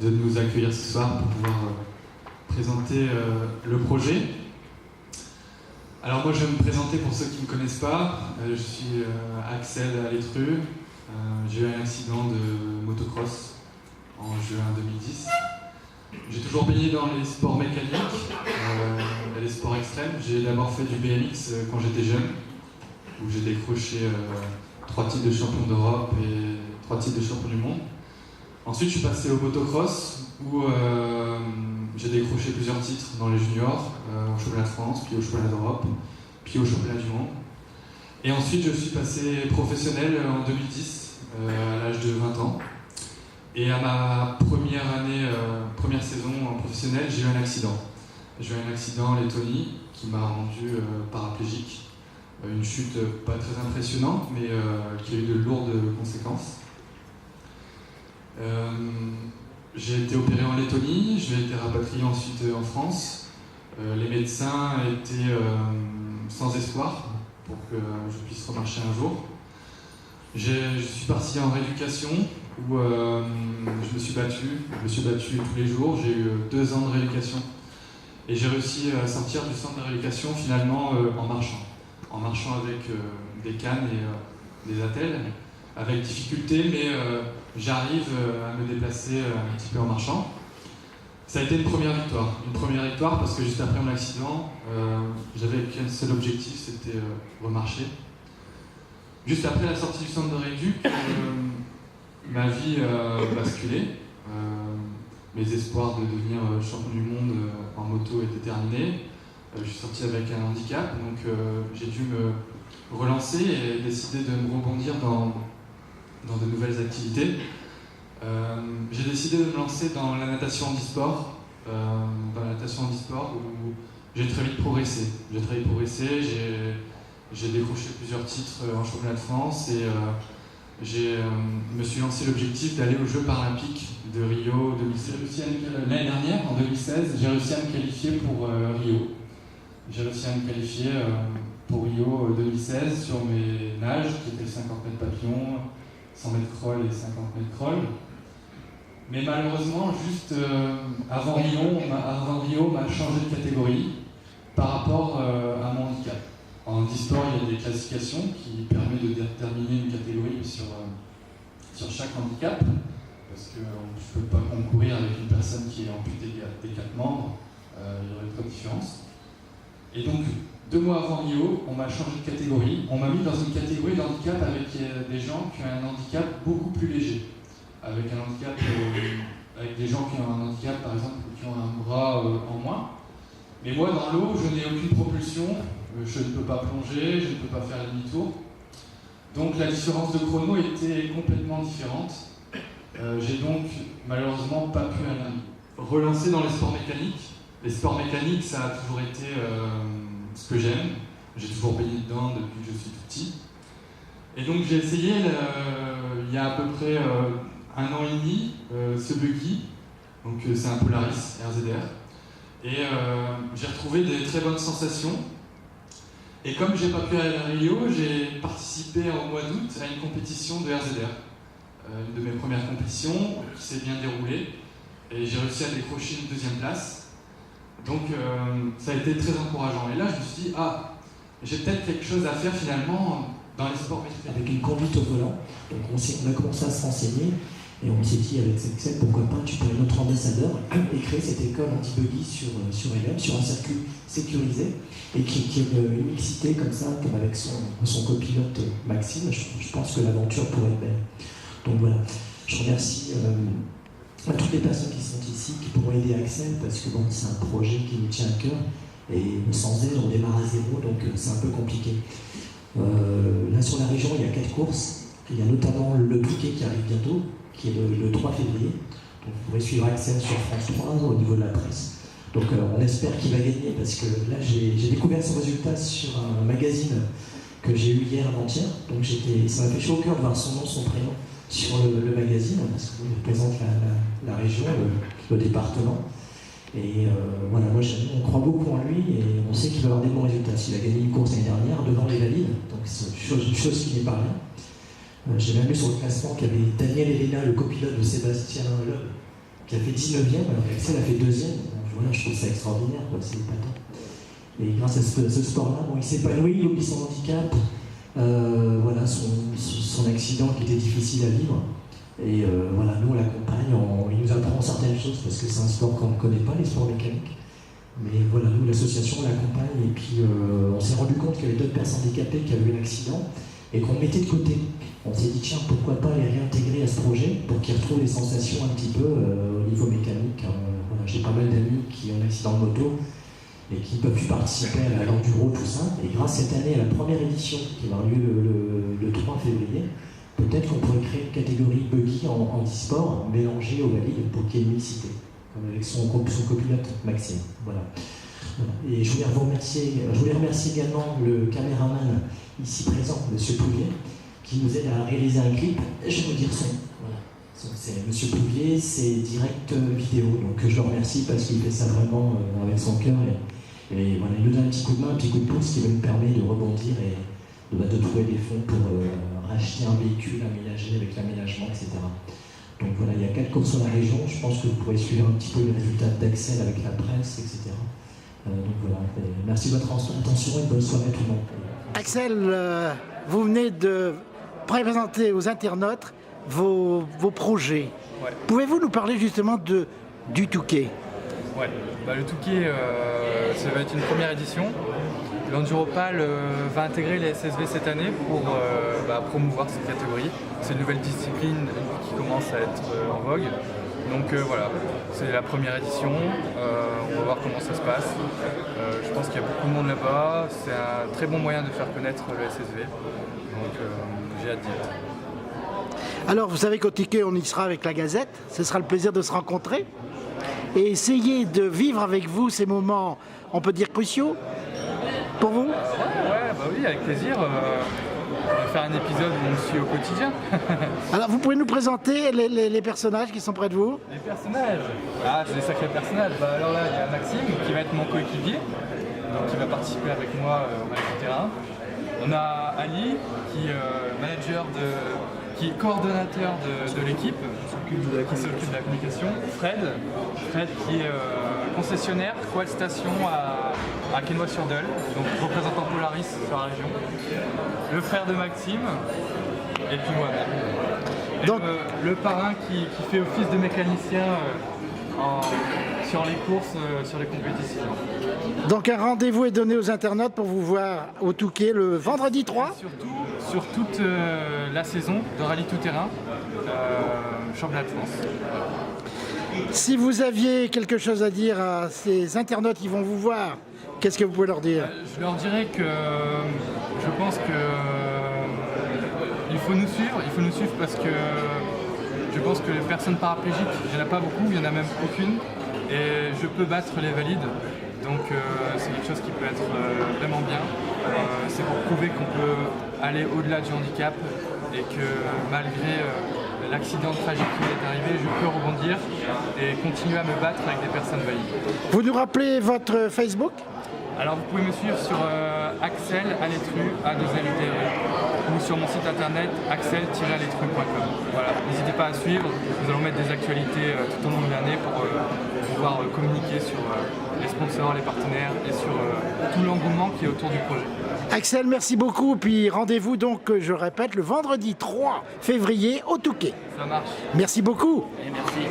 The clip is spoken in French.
de nous accueillir ce soir pour pouvoir présenter le projet. Alors moi je vais me présenter pour ceux qui ne me connaissent pas. Je suis Axel Alétru. J'ai eu un accident de motocross en juin 2010. J'ai toujours baigné dans les sports mécaniques, les sports extrêmes. J'ai d'abord fait du BMX quand j'étais jeune, où j'ai décroché 3 titres de champion d'Europe et 3 titres de champion du monde. Ensuite, je suis passé au motocross, où j'ai décroché plusieurs titres dans les juniors, au championnat de France, puis au championnat d'Europe, puis au championnat du monde. Et ensuite, je suis passé professionnel en 2010, à l'âge de 20 ans. Et à ma première saison professionnelle, j'ai eu un accident. J'ai eu un accident en Lettonie qui m'a rendu paraplégique. Une chute pas très impressionnante, mais qui a eu de lourdes conséquences. J'ai été opéré en Lettonie, j'ai été rapatrié ensuite en France. Les médecins étaient sans espoir pour que je puisse remarcher un jour. Je suis parti en rééducation où je me suis battu tous les jours. J'ai eu 2 ans de rééducation et j'ai réussi à sortir du centre de rééducation finalement en marchant avec des cannes et des attelles, avec difficulté, mais j'arrive à me déplacer un petit peu en marchant. Ça a été une première victoire parce que juste après mon accident, j'avais qu'un seul objectif, c'était remarcher. Juste après la sortie du centre de rééduc, ma vie basculé. Mes espoirs de devenir champion du monde en moto étaient terminés. Je suis sorti avec un handicap, donc j'ai dû me relancer et décider de me rebondir dans de nouvelles activités. J'ai décidé de me lancer dans la natation handisport, où j'ai très vite progressé. J'ai décroché plusieurs titres en championnat de France et me suis lancé l'objectif d'aller aux Jeux paralympiques de Rio 2016. L'année dernière, en 2016, j'ai réussi à me qualifier pour Rio. J'ai réussi à me qualifier pour Rio 2016 sur mes nages, qui étaient 50 mètres papillon, 100 mètres crawl et 50 mètres crawl. Mais malheureusement, juste avant Rio, m'a changé de catégorie par rapport à mon handicap. En handisport, il y a des classifications qui permettent de déterminer une catégorie sur chaque handicap, parce que je ne peux pas concourir avec une personne qui est amputée des 4 membres, il y aurait trop de différence. Et donc, 2 mois avant Rio, on m'a changé de catégorie. On m'a mis dans une catégorie d'handicap avec des gens qui ont un handicap beaucoup plus léger. Avec des gens qui ont un handicap, par exemple, qui ont un bras en moins. Mais moi, dans l'eau, je n'ai aucune propulsion, je ne peux pas plonger, je ne peux pas faire demi-tour. Donc la différence de chrono était complètement différente. J'ai donc malheureusement pas pu aller relancer dans les sports mécaniques. Les sports mécaniques, ça a toujours été ce que j'aime. J'ai toujours baigné dedans depuis que je suis tout petit. Et donc j'ai essayé, il y a à peu près 1 an et demi, ce buggy. Donc c'est un Polaris RZR. Et j'ai retrouvé des très bonnes sensations. Et comme j'ai pas pu aller à Rio, j'ai participé au mois d'août à une compétition de RZR. Une de mes premières compétitions qui s'est bien déroulée. Et j'ai réussi à décrocher une 2e place. Donc ça a été très encourageant. Et là, je me suis dit, j'ai peut-être quelque chose à faire finalement dans les sports mécaniques. Avec une conduite au volant, donc on a commencé à se renseigner et on s'est dit avec Axel, pourquoi pas, tu pourrais être notre ambassadeur et créer cette école anti-buggy sur LM, sur un circuit sécurisé et qui ait une mixité comme ça, comme avec son copilote Maxime. Je pense que l'aventure pourrait être belle. Donc voilà, je remercie à toutes les personnes qui sont ici, qui pourront aider Axel, parce que bon, c'est un projet qui nous tient à cœur, et sans aide, on démarre à zéro, donc c'est un peu compliqué. Là, sur la région, il y a 4 courses. Il y a notamment le Bouquet qui arrive bientôt, qui est le 3 février. Donc, vous pourrez suivre Axel sur France 3 au niveau de la presse. Donc, on espère qu'il va gagner, parce que là, j'ai découvert son résultat sur un magazine que j'ai eu hier avant-hier. Donc, ça m'a fait chaud au cœur de voir son nom, son prénom sur le magazine, parce qu'il représente la région, le département. Et voilà, moi on croit beaucoup en lui et on sait qu'il va avoir des bons résultats. S'il a gagné une course l'année dernière devant les Valides, donc c'est une chose qui n'est pas rien. J'ai même vu sur le classement qu'il y avait Daniel Elena, le copilote de Sébastien Loeb, qui a fait 19e, alors qu'Axel a fait 2e. Voilà, je trouve ça extraordinaire, c'est épatant. Et grâce à ce sport-là, bon, il s'épanouit, il oublie son handicap, voilà, son accident qui était difficile à vivre. Et voilà, nous on l'accompagne, il nous apprend certaines choses parce que c'est un sport qu'on ne connaît pas, les sports mécaniques. Mais voilà, nous l'association l'accompagne et puis on s'est rendu compte qu'il y avait d'autres personnes handicapées qui avaient eu un accident et qu'on mettait de côté. On s'est dit tiens, pourquoi pas les réintégrer à ce projet pour qu'ils retrouvent les sensations un petit peu au niveau mécanique. Voilà, j'ai pas mal d'amis qui ont un accident de moto et qui ne peuvent plus participer à l'enduro, tout ça. Et grâce cette année à la première édition qui va avoir lieu le 3 février, peut-être qu'on pourrait créer une catégorie buggy en e-sport mélangée au valide pour qu'il y ait une mixité, avec son copilote Maxime. Voilà. Et je voulais remercier également le caméraman ici présent, M. Pouvier, qui nous aide à réaliser un clip. Je vais vous dire son. Voilà. C'est M. Pouvier, c'est direct vidéo. Donc je le remercie parce qu'il fait ça vraiment avec son cœur. Et voilà, il nous donne un petit coup de main, un petit coup de pouce qui me permet de rebondir et de trouver des fonds pour racheter un véhicule aménagé avec l'aménagement, etc. Donc voilà, il y a 4 courses sur la région. Je pense que vous pourrez suivre un petit peu les résultats d'Axel avec la presse, etc. Donc voilà, merci de votre attention et bonne soirée à tout le monde. Axel, vous venez de présenter aux internautes vos projets. Ouais. Pouvez-vous nous parler justement du Touquet? Ouais, le Touquet, ça va être une première édition. L'Enduropal va intégrer les SSV cette année pour promouvoir cette catégorie. C'est une nouvelle discipline qui commence à être en vogue. Donc voilà, c'est la première édition. On va voir comment ça se passe. Je pense qu'il y a beaucoup de monde là-bas. C'est un très bon moyen de faire connaître le SSV. Donc j'ai hâte d'y être. Alors, vous savez qu'au Touquet, on y sera avec la Gazette. Ce sera le plaisir de se rencontrer et essayer de vivre avec vous ces moments, on peut dire, cruciaux pour vous. Oui, avec plaisir. On va faire un épisode où on le suit au quotidien. Alors, vous pouvez nous présenter les personnages qui sont près de vous? Les personnages. Ah, c'est des sacrés personnages. Alors là, il y a Maxime qui va être mon coéquipier, donc qui va participer avec moi au match du terrain. On a Ali qui est coordonnateur de l'équipe, qui s'occupe de la communication. Fred qui est concessionnaire, Quad Station à Quesnoy-sur-Dole, donc représentant Polaris sur la région. Le frère de Maxime, et puis moi-même. Donc, le parrain qui fait office de mécanicien sur les courses, sur les compétitions. Donc un rendez-vous est donné aux internautes pour vous voir au Touquet le vendredi 3. Sur toute la saison de rallye tout-terrain, championnat de France. Si vous aviez quelque chose à dire à ces internautes qui vont vous voir, qu'est-ce que vous pouvez leur dire? Je leur dirais que je pense que il faut nous suivre parce que je pense que les personnes paraplégiques, il n'y en a pas beaucoup, il n'y en a même aucune, et je peux battre les valides, donc c'est quelque chose qui peut être vraiment bien. C'est pour prouver qu'on peut aller au-delà du handicap et que malgré l'accident tragique qui m'est arrivé, je peux rebondir et continuer à me battre avec des personnes valides. Vous nous rappelez votre Facebook? Alors vous pouvez me suivre sur Axel Aletru, A2LTRU, ou sur mon site internet axel-aletru.com. Voilà, n'hésitez pas à suivre, nous allons mettre des actualités tout au long de l'année pour pouvoir communiquer sur les sponsors, les partenaires et sur tout l'engouement qui est autour du projet. Axel, merci beaucoup, puis rendez-vous donc, je répète, le vendredi 3 février au Touquet. Ça marche. Merci beaucoup. Et merci.